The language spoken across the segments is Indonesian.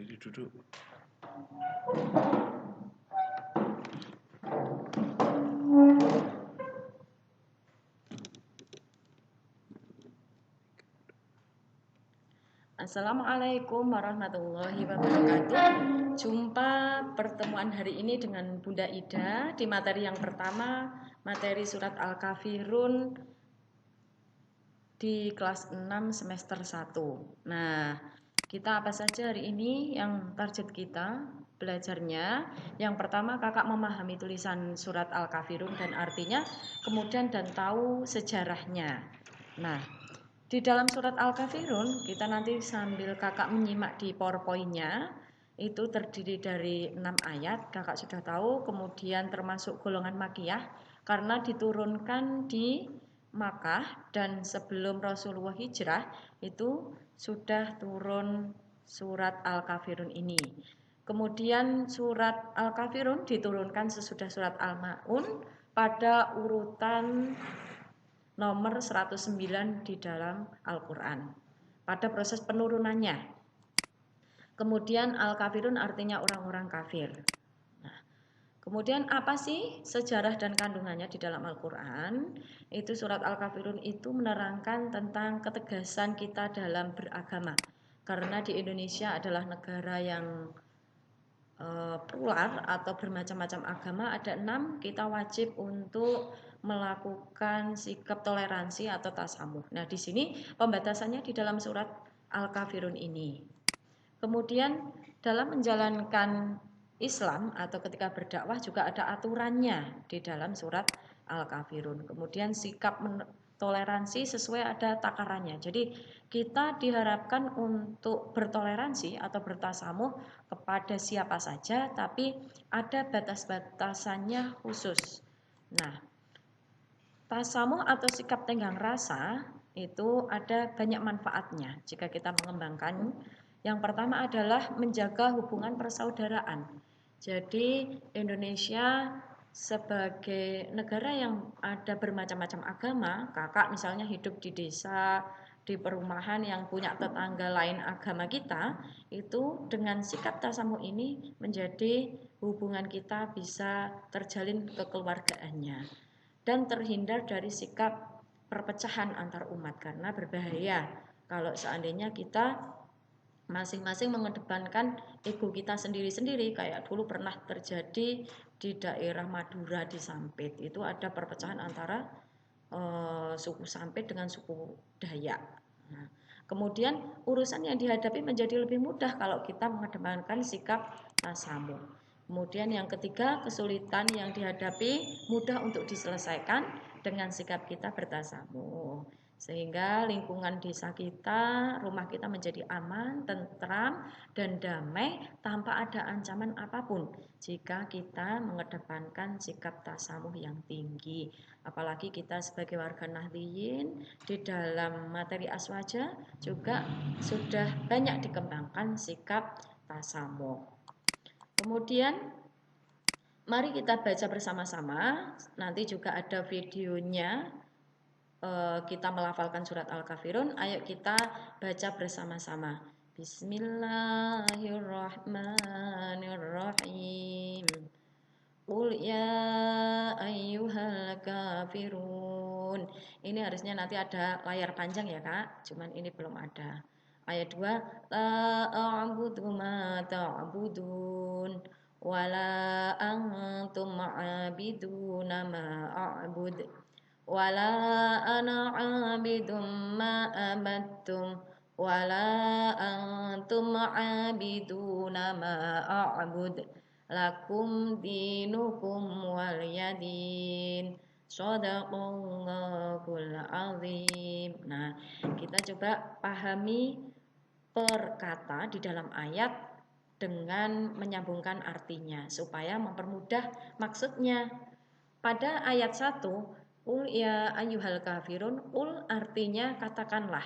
berdiri duduk. Assalamualaikum warahmatullahi wabarakatuh. Jumpa pertemuan hari ini dengan Bunda Ida di materi yang pertama, materi surat Al-Kafirun di kelas 6 semester 1. Nah, kita apa saja hari ini yang target kita belajarnya? Yang pertama, kakak memahami tulisan surat Al-Kafirun dan artinya, kemudian dan tahu sejarahnya. Nah, di dalam surat Al-Kafirun, kita nanti sambil kakak menyimak di PowerPoint-nya, itu terdiri dari 6 ayat, kakak sudah tahu, kemudian termasuk golongan makiyah, karena diturunkan di Makkah dan sebelum Rasulullah hijrah, itu sudah turun surat Al-Kafirun ini. Kemudian surat Al-Kafirun diturunkan sesudah surat Al-Ma'un pada urutan nomor 109 di dalam Al-Quran pada proses penurunannya. Kemudian Al-Kafirun artinya orang-orang kafir. Nah, kemudian apa sih sejarah dan kandungannya di dalam Al-Quran? Itu surat Al-Kafirun itu menerangkan tentang ketegasan kita dalam beragama. Karena di Indonesia adalah negara yang plural atau bermacam-macam agama, ada 6, kita wajib untuk melakukan sikap toleransi atau tasamuh. Nah, di sini pembatasannya di dalam surat Al-Kafirun ini. Kemudian dalam menjalankan Islam atau ketika berdakwah juga ada aturannya di dalam surat Al-Kafirun. Kemudian sikap toleransi sesuai ada takarannya. Jadi kita diharapkan untuk bertoleransi atau bertasamuh kepada siapa saja, tapi ada batas-batasannya khusus. Nah, tasamuh atau sikap tenggang rasa itu ada banyak manfaatnya jika kita mengembangkan. Yang pertama adalah menjaga hubungan persaudaraan. Jadi Indonesia sebagai negara yang ada bermacam-macam agama, kakak misalnya hidup di desa, di perumahan yang punya tetangga lain agama kita, itu dengan sikap tasamuh ini menjadi hubungan kita bisa terjalin kekeluargaannya dan terhindar dari sikap perpecahan antar umat, karena berbahaya kalau seandainya kita masing-masing mengedepankan ego kita sendiri-sendiri. Kayak dulu pernah terjadi di daerah Madura di Sampit, itu ada perpecahan antara suku Sampit dengan suku Dayak. Nah, kemudian urusan yang dihadapi menjadi lebih mudah kalau kita mengedepankan sikap tasamuh. Kemudian yang ketiga, kesulitan yang dihadapi mudah untuk diselesaikan dengan sikap kita bertasamuh. Sehingga lingkungan desa kita, rumah kita menjadi aman, tentram, dan damai tanpa ada ancaman apapun jika kita mengedepankan sikap tasamuh yang tinggi. Apalagi kita sebagai warga Nahdliyin di dalam materi aswaja juga sudah banyak dikembangkan sikap tasamuh. Kemudian mari kita baca bersama-sama, nanti juga ada videonya. Kita melafalkan surat Al-Kafirun, ayo kita baca bersama-sama. Bismillahirrahmanirrahim. Qul ya ayyuhal kafirun. Ini harusnya nanti ada layar panjang ya kak, cuman ini belum ada. Ayat 2, la a'budu ma ta'budun wala antum ma'abiduna ma a'bud wala ana 'abidum ma abattum wala antum ma'abiduna ma a'bud lakum dinukum waliyadin. Shadaqallahul azim. Nah, kita coba pahami per kata di dalam ayat dengan menyambungkan artinya supaya mempermudah maksudnya. Pada ayat 1, Ul ya ayyuhal kafirun, ul artinya katakanlah.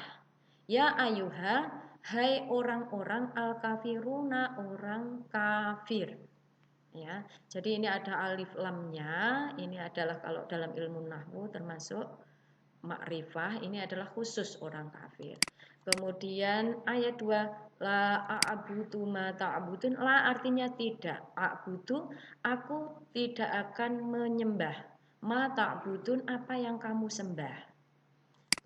Ya ayyuha, hai orang-orang, al kafiruna, orang kafir. Ya, jadi ini ada alif lamnya. Ini adalah kalau dalam ilmu nahwu termasuk makrifah, ini adalah khusus orang kafir. Kemudian ayat 2, la a'budu ma ta'budun. La artinya tidak. A'budu, aku tidak akan menyembah. Ma ta'budun, apa yang kamu sembah.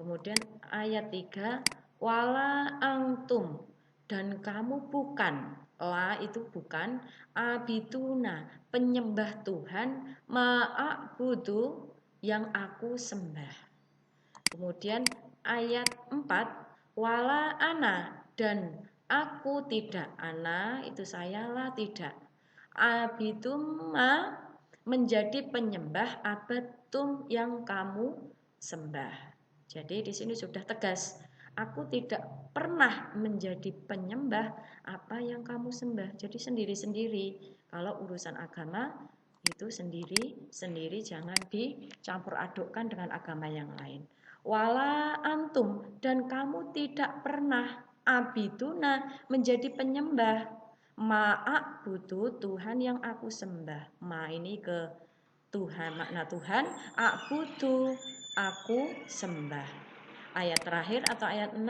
Kemudian ayat 3, wala antum, dan kamu bukan. La itu bukan. Abiduna, penyembah Tuhan. Ma'abudu, yang aku sembah. Kemudian ayat 4, wala ana, dan aku tidak. Ana itu sayalah tidak. Abidum ma, menjadi penyembah abatum yang kamu sembah. Jadi di sini sudah tegas. Aku tidak pernah menjadi penyembah apa yang kamu sembah. Jadi sendiri-sendiri. Kalau urusan agama itu sendiri-sendiri, jangan dicampur adukkan dengan agama yang lain. Wala antum, dan kamu tidak pernah abiduna, menjadi penyembah. Ma'abudu, Tuhan yang aku sembah. Ma ini ke Tuhan, makna Tuhan. A'budu, aku sembah. Ayat terakhir atau ayat 6,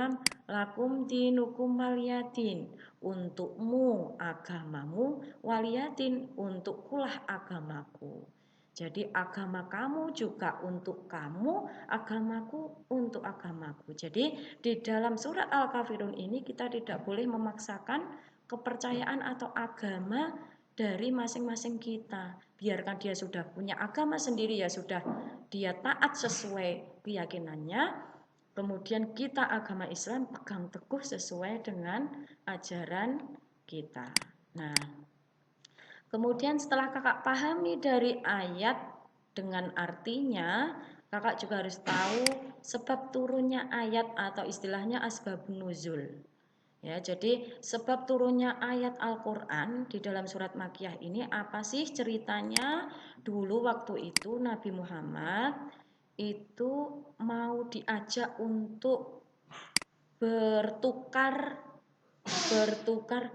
lakum dinukum waliyadin, untukmu agamamu, waliyadin, untukkulah agamaku. Jadi agama kamu juga untuk kamu, agamaku untuk agamaku. Jadi di dalam surat Al-Kafirun ini kita tidak boleh memaksakan kepercayaan atau agama dari masing-masing kita. Biarkan dia sudah punya agama sendiri, ya sudah, dia taat sesuai keyakinannya. Kemudian kita agama Islam pegang teguh sesuai dengan ajaran kita. Nah, kemudian setelah kakak pahami dari ayat dengan artinya, kakak juga harus tahu sebab turunnya ayat atau istilahnya asbabun nuzul. Ya, jadi sebab turunnya ayat Al-Qur'an di dalam surat Makkiyah ini apa sih ceritanya? Dulu waktu itu Nabi Muhammad itu mau diajak untuk bertukar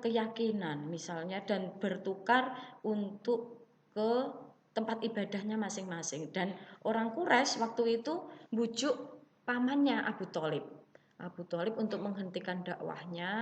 keyakinan misalnya, dan bertukar untuk ke tempat ibadahnya masing-masing. Dan orang Quraisy waktu itu bujuk pamannya Abu Thalib untuk menghentikan dakwahnya,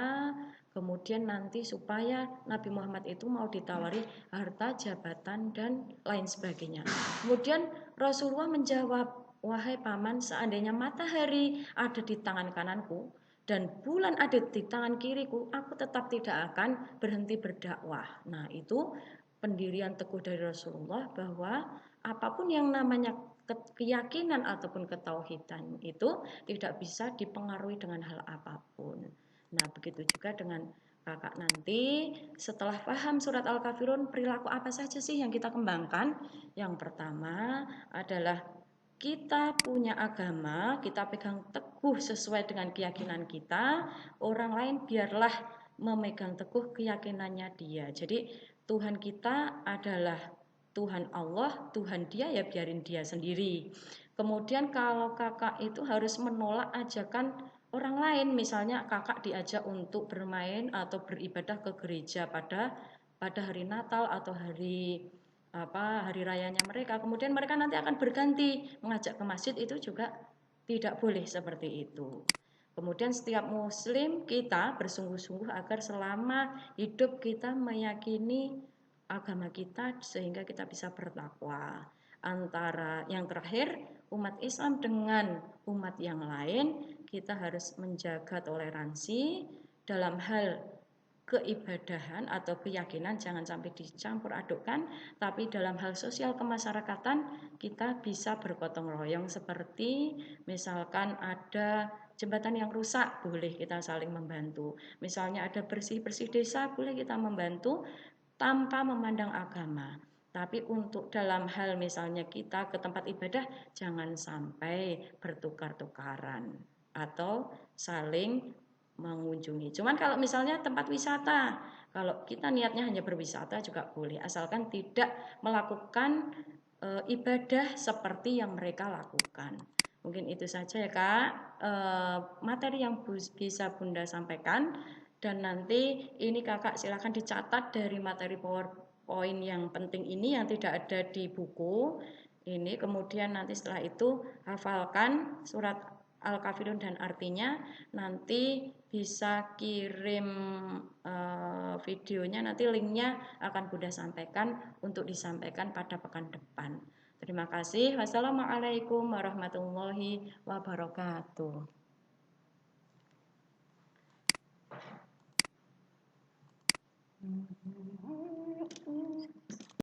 kemudian nanti supaya Nabi Muhammad itu mau ditawari harta, jabatan, dan lain sebagainya. Kemudian Rasulullah menjawab, wahai paman, seandainya matahari ada di tangan kananku dan bulan ada di tangan kiriku, aku tetap tidak akan berhenti berdakwah. Nah, itu pendirian teguh dari Rasulullah bahwa apapun yang namanya keyakinan ataupun ketauhidan itu tidak bisa dipengaruhi dengan hal apapun. Nah, begitu juga dengan kakak nanti setelah paham surat Al-Kafirun, perilaku apa saja sih yang kita kembangkan? Yang pertama adalah kita punya agama, kita pegang teguh sesuai dengan keyakinan kita, orang lain biarlah memegang teguh keyakinannya dia. Jadi Tuhan kita adalah Tuhan Allah, Tuhan dia, ya biarin dia sendiri. Kemudian kalau kakak itu harus menolak ajakan orang lain, misalnya kakak diajak untuk bermain atau beribadah ke gereja pada hari Natal atau hari rayanya mereka, kemudian mereka nanti akan berganti mengajak ke masjid, itu juga tidak boleh seperti itu. Kemudian setiap muslim kita bersungguh-sungguh agar selama hidup kita meyakini agama kita sehingga kita bisa bertakwa. Antara yang terakhir, umat Islam dengan umat yang lain, kita harus menjaga toleransi dalam hal keibadahan atau keyakinan, jangan sampai dicampur adukkan, tapi dalam hal sosial kemasyarakatan kita bisa bergotong royong, seperti misalkan ada jembatan yang rusak, boleh kita saling membantu. Misalnya ada bersih-bersih desa, boleh kita membantu tanpa memandang agama. Tapi untuk dalam hal misalnya kita ke tempat ibadah, jangan sampai bertukar-tukaran atau saling mengunjungi. Cuman kalau misalnya tempat wisata, kalau kita niatnya hanya berwisata juga boleh, asalkan tidak melakukan ibadah seperti yang mereka lakukan. Mungkin itu saja ya Kak, materi yang bisa Bunda sampaikan. Dan nanti ini Kakak silakan dicatat dari materi PowerPoint yang penting ini yang tidak ada di buku ini. Kemudian nanti setelah itu hafalkan surat Al-Kafirun dan artinya, nanti bisa kirim videonya, nanti linknya akan Bunda sampaikan untuk disampaikan pada pekan depan. Terima kasih. Wassalamualaikum warahmatullahi wabarakatuh.